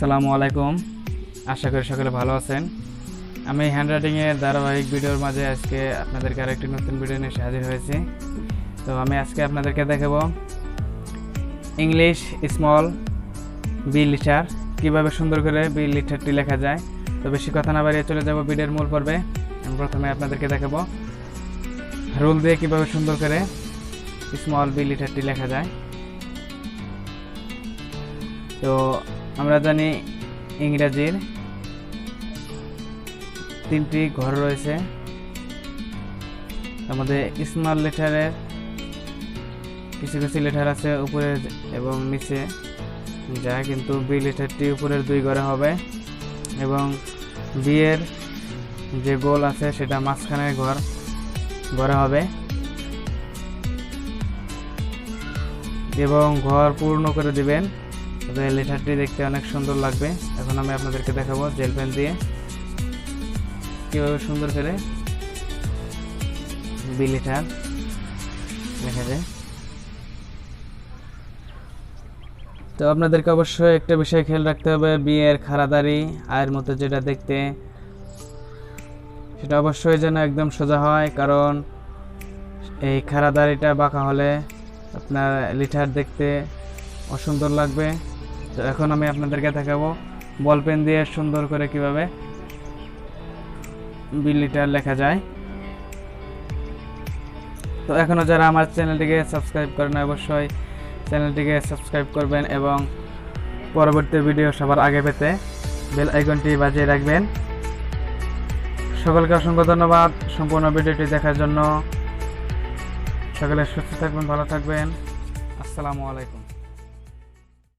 আসসালামু আলাইকুম। আশা করি সকলে ভালো আছেন। আমি হ্যান্ডরাইটিং এর ধারাবাহিক ভিডিওর মাঝে আজকে আপনাদেরকে আরেকটি নতুন ভিডিও নিয়ে হাজির হয়েছি। তো আমি আজকে আপনাদেরকে দেখাবো ইংলিশ স্মল বি লেটার কিভাবে সুন্দর করে বি লেটারটি লেখা যায়। তো বেশি কথা না বাড়িয়ে চলে যাব ভিডিওর মূল পর্বে। আমি প্রথমে আপনাদেরকে দেখাবো রুল দিয়ে কিভাবে সুন্দর করে স্মল বি লেটারটি লেখা যায়। তো আমরা জানি ইংরেজির তিনটি ঘর রয়েছে। আমাদের স্মল লেটারের কিছু কিছু লেটার আছে উপরে এবং নিচে যায়, কিন্তু বি লেটারটি উপরের দুই ঘরে হবে এবং বি এর যে গোল আছে সেটা মাঝখানের ঘরে হবে এবং ঘর পূর্ণ করে দিবেন। তবে লেটারটি দেখতে অনেক সুন্দর লাগবে। এখন আমি আপনাদেরকে দেখাবো জেল পেন দিয়ে কিভাবে সুন্দর করে বি লেটার লেখা যায়। তো আপনাদেরকে অবশ্যই একটা বিষয় খেয়াল রাখতে হবে, বি এর খাড়াদাড়ি আয়ের মতো যেটা দেখতে, সেটা অবশ্যই যেন একদম সোজা হয়, কারণ এই খাড়াদাড়িটা বাঁকা হলে আপনার লেটার দেখতে অসুন্দর লাগবে। তো এখন আমি আপনাদেরকে দেখাবো বল পেন দিয়ে সুন্দর করে কিভাবে বি লেটার লেখা যায়। তো এখনো যারা আমার চ্যানেলটিকে সাবস্ক্রাইব করেন অবশ্যই চ্যানেলটিকে সাবস্ক্রাইব করবেন এবং পরবর্তী ভিডিও সবার আগে পেতে বেল আইকনটি বাজিয়ে রাখবেন। সকলকে অসংখ্য ধন্যবাদ সম্পূর্ণ ভিডিওটি দেখার জন্য। সকলে সুস্থ থাকবেন, ভালো থাকবেন। আসসালামু আলাইকুম।